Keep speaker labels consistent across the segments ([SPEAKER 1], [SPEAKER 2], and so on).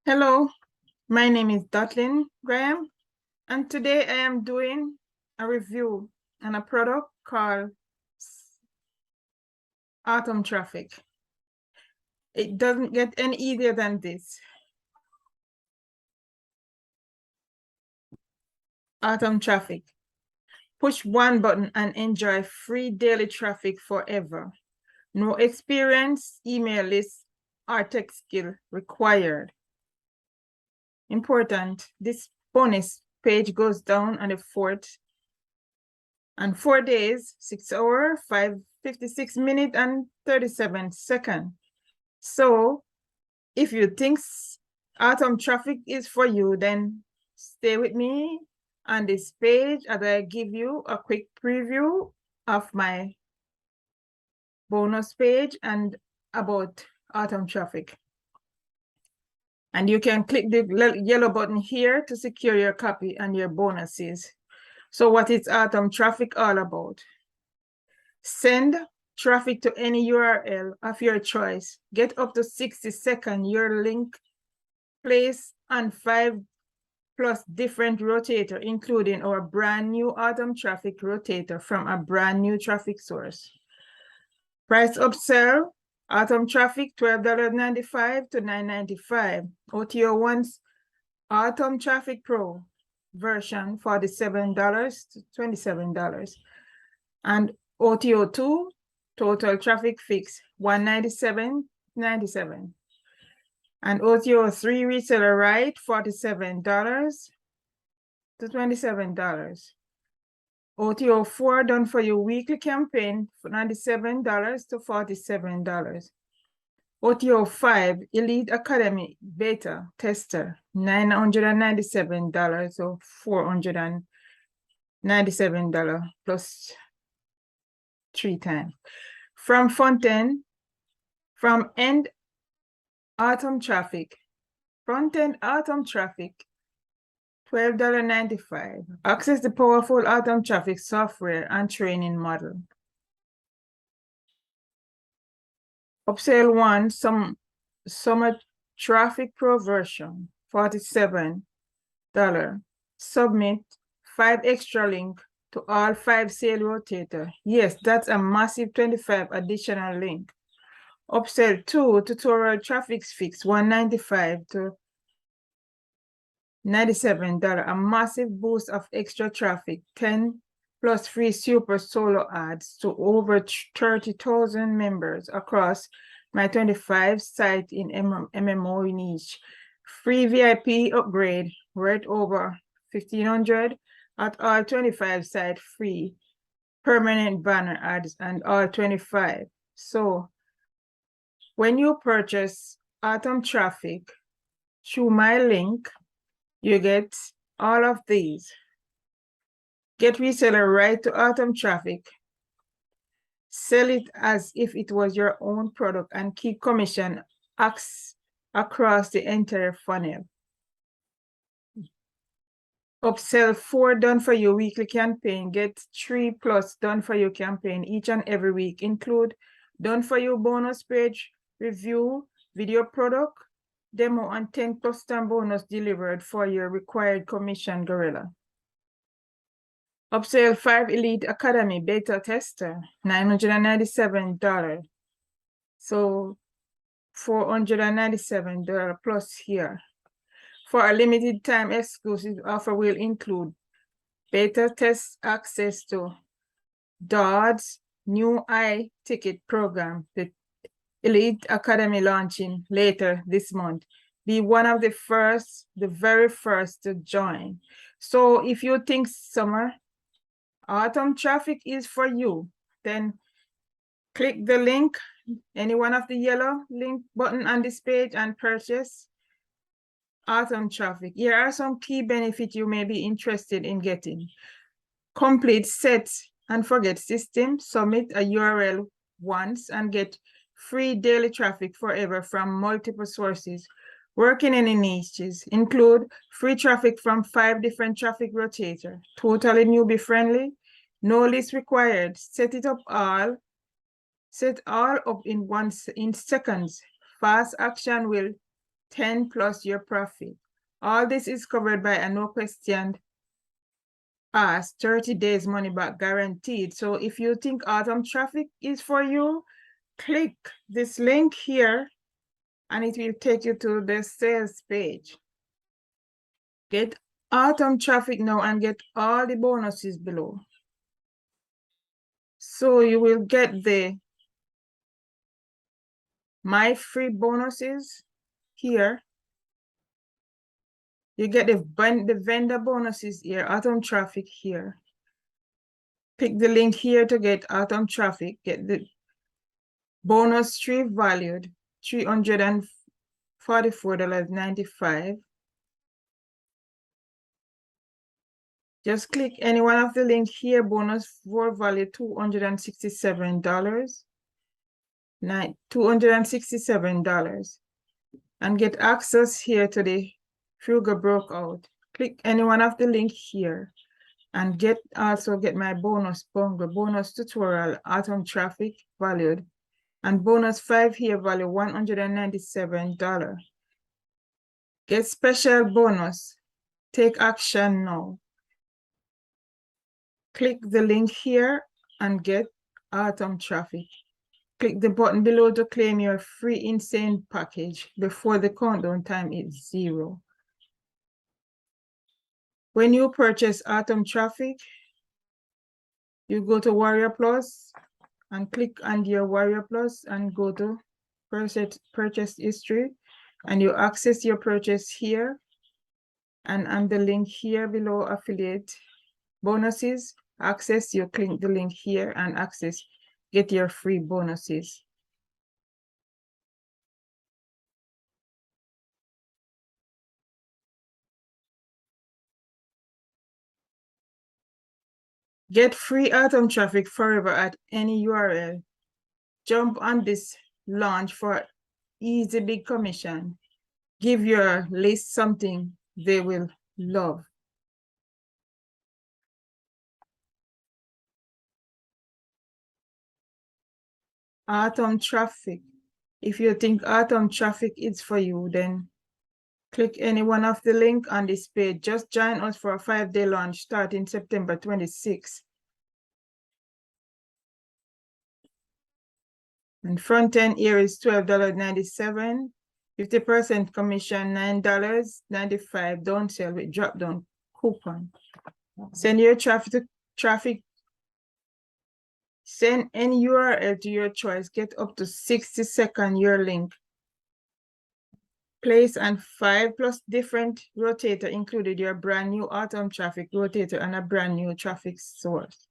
[SPEAKER 1] Hello, my name is Dotlin Graham, and today I am doing a review on a product called Autumn Traffic. It doesn't get any easier than this. Autumn Traffic. Push one button and enjoy free daily traffic forever. No experience, email list, or tech skill required. Important, this bonus page goes down on the 4th and 4 days, 6 hours, 56 minutes, and 37 seconds. So if you think Autumn Traffic is for you, then stay with me on this page as I give you a quick preview of my bonus page and about Autumn Traffic. And you can click the yellow button here to secure your copy and your bonuses. So what is Autumn Traffic all about? Send traffic to any URL of your choice. Get up to 60 seconds your link placed on 5+ different rotator, including our brand new Autumn Traffic rotator from a brand new traffic source. Price upsell, Autumn Traffic $12.95 to $9.95. OTO1's Autumn Traffic Pro version $47 to $27. And OTO2 Total Traffic Fix $197.97. And OTO3 Reseller Right $47 to $27. OTO4 Done For You Weekly Campaign $97 to $47. OTO5 Elite Academy Beta Tester $997 or $497 plus 3 times. From Fulton, from End Autumn Traffic, Front-end Autumn Traffic, $12.95. Access the powerful Autumn Traffic software and training model. Upsell 1, Summer Traffic Pro version, $47. Submit 5 extra link to all 5 sale rotator. Yes, that's a massive 25 additional link. Upsell 2, Tutorial Traffic Fix, $195 to $97, a massive boost of extra traffic, 10+ free super solo ads to over 30,000 members across my 25 sites in MMO niche. Free VIP upgrade worth over $1,500 at all 25 sites, free permanent banner ads and all 25. So when you purchase Autumn Traffic through my link, you get all of these. Get reseller right to Autumn Traffic. Sell it as if it was your own product and keep commission across the entire funnel. Upsell 4 Done For You weekly campaign. Get 3+ Done For You campaign each and every week. Include Done For You bonus page, review, video product, demo, and 10+ time bonus delivered for your required commission gorilla. Upsell 5 Elite Academy Beta Tester, $997. So $497 plus here. For a limited time exclusive offer will include beta test access to Dodd's new iTicket program, the Elite Academy launching later this month. Be one of the very first to join. So if you think Autumn Traffic is for you, then click the link, any one of the yellow link button on this page, and purchase Autumn Traffic. Here are some key benefits you may be interested in getting. Complete set and forget system. Submit a URL once and get free daily traffic forever from multiple sources. Working in niches include free traffic from 5 different traffic rotators. Totally newbie friendly. No list required. Set all up in seconds. Fast action will 10 plus your profit. All this is covered by a no question asked 30 days money back guaranteed. So if you think autumn traffic is for you, click this link here and it will take you to the sales page. Get autumn traffic now and get all the bonuses below. So you will get the my free bonuses here. You get the vendor bonuses here, autumn traffic here. Pick the link here to get autumn traffic, get the bonus tree valued $344.95. Just click any one of the link here, bonus for value $267. $267 and get access here to the Frugal Breakout. Click any one of the link here and also get my bonus bundle, bonus tutorial, autumn traffic valued, and bonus 5 here value $197. Get special bonus. Take action now. Click the link here and get autumn traffic. Click the button below to claim your free insane package before the countdown time is 0. When you purchase autumn traffic, you go to Warrior Plus and click on your Warrior Plus and go to purchase history, and you access your purchase here, and on the link here below, affiliate bonuses, you click the link here and get your free bonuses. Get free autumn traffic forever at any URL. Jump on this launch for easy big commission. Give your list something they will love. Autumn traffic. If you think autumn traffic is for you, then click any one of the link on this page. Just join us for a 5-day launch starting September 26th. And front end here is $12.97, 50% commission, $9.95. Don't sell with drop down coupon. Send your send any URL to your choice. Get up to 60-second your link. Place and 5+ different rotator included your brand new autumn traffic rotator and a brand new traffic source.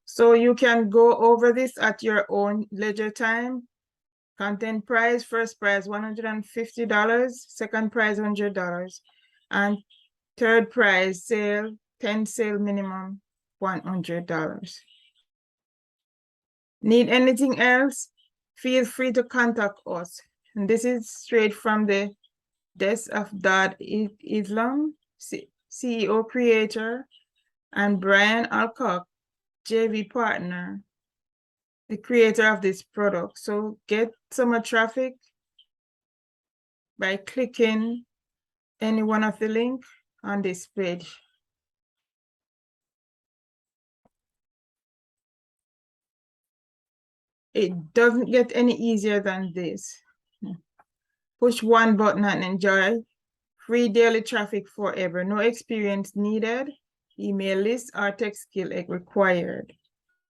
[SPEAKER 1] So you can go over this at your own leisure time. Content price, first price $150, second price $100, and third price 10 sale minimum $100. Need anything else? Feel free to contact us. And this is straight from the desk of Dad Islam, CEO creator, and Brian Alcock, JV partner, the creator of this product. So get summer traffic by clicking any one of the link on this page. It doesn't get any easier than this. Push one button and enjoy free daily traffic forever. No experience needed. Email list or text skill required.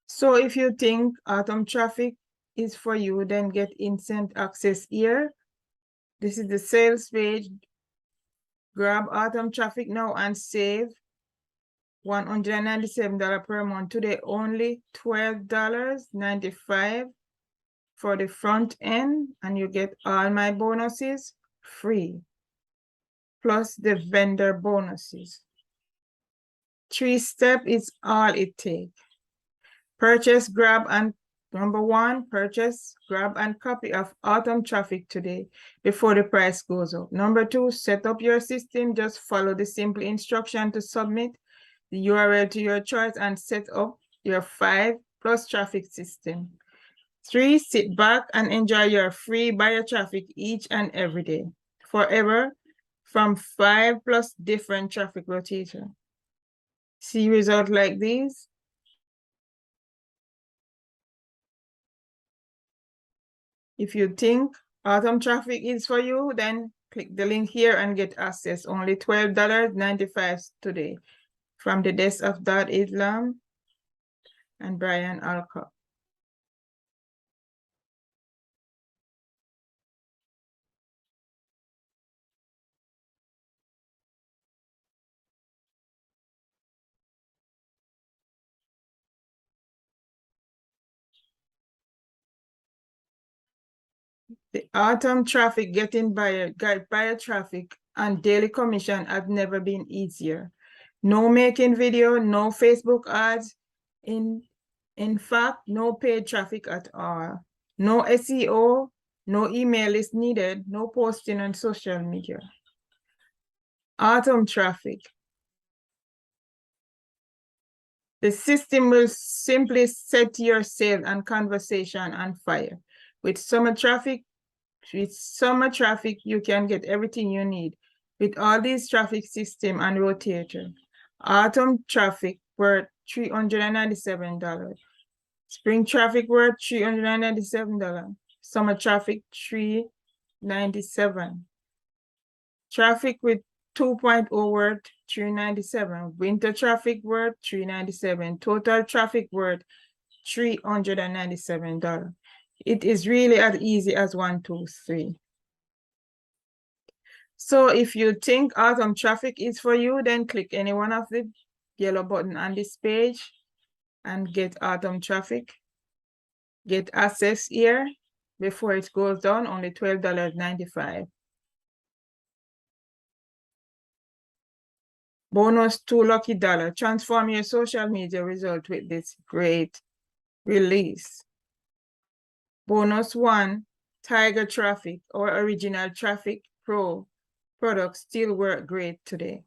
[SPEAKER 1] So if you think autumn traffic is for you, then get instant access here. This is the sales page. Grab autumn traffic now and save $197 per month. Today only $12.95 for the front end, and you get all my bonuses free, plus the vendor bonuses. 3-step is all it takes. Purchase, grab, and number 1, purchase, grab, and copy of autumn traffic today before the price goes up. Number 2, set up your system. Just follow the simple instruction to submit the URL to your choice and set up your 5+ traffic system. 3, sit back and enjoy your free buyer traffic each and every day. forever from 5+ different traffic rotators. See results like these? If you think autumn traffic is for you, then click the link here and get access. Only $12.95 today. From the desk of Dot Islam and Brian Alcott. The autumn traffic getting buyer traffic and daily commission have never been easier. No making video, no Facebook ads. In fact, no paid traffic at all. No SEO, no email is needed, no posting on social media. Autumn traffic. The system will simply set your sale and conversation on fire. With summer traffic, you can get everything you need. With all these traffic system and rotator. Autumn traffic worth $397. Spring traffic worth $397. Summer traffic $397. Traffic with 2.0 worth $397. Winter traffic worth $397. Total traffic worth $397. It is really as easy as 1, 2, 3. So if you think autumn traffic is for you, then click any one of the yellow button on this page and get autumn traffic. Get access here before it goes down, only $12.95. Bonus $2 lucky. Transform your social media result with this great release. Bonus 1, Tiger Traffic or Original Traffic Pro products still work great today.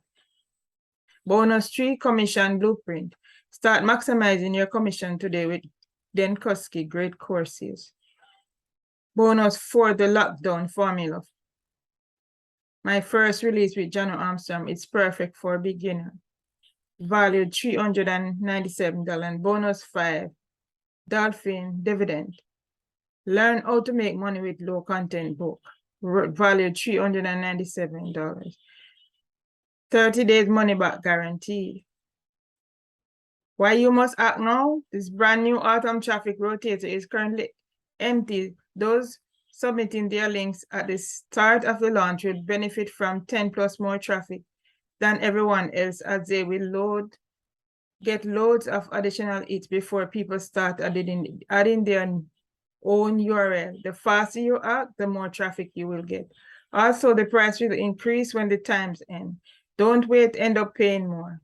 [SPEAKER 1] Bonus 3, Commission Blueprint. Start maximizing your commission today with Dan Koski great courses. Bonus 4, the Lockdown Formula. My first release with John Armstrong, it's perfect for a beginner. Valued $397. And bonus 5, Dolphin Dividend. Learn how to make money with low content book. Valued $397. 30 days money back guarantee. Why you must act now? This brand new autumn traffic rotator is currently empty. Those submitting their links at the start of the launch will benefit from 10+ more traffic than everyone else, as they will get loads of additional hits before people start adding their own URL. The faster you act, the more traffic you will get. Also, the price will increase when the times end. Don't wait, end up paying more.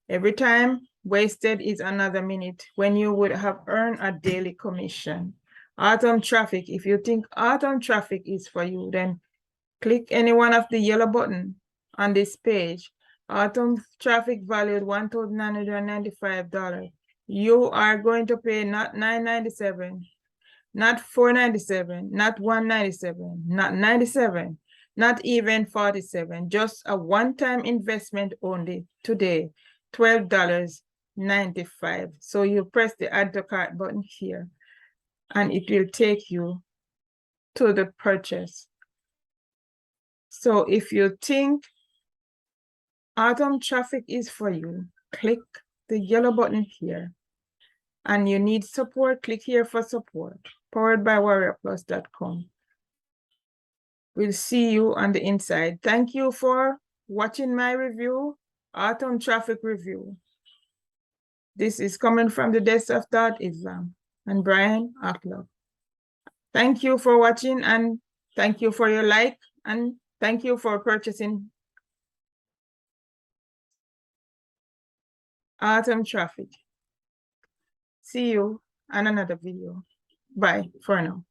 [SPEAKER 1] Every time wasted is another minute when you would have earned a daily commission. Autumn traffic. If you think autumn traffic is for you, then click any one of the yellow button on this page. Autumn traffic valued $1,995. You are going to pay not $997, not $497, not $197, not $97, not even $47. Just a one-time investment only today, $12.95. So you press the add to cart button here, and it will take you to the purchase. So if you think autumn traffic is for you, click the yellow button here. And you need support, click here for support. Powered by warriorplus.com. We'll see you on the inside. Thank you for watching my review, autumn traffic review. This is coming from the desk of Dot Islam and Brian Alcott. Thank you for watching, and thank you for your like, and thank you for purchasing autumn traffic. See you on another video. Bye for now.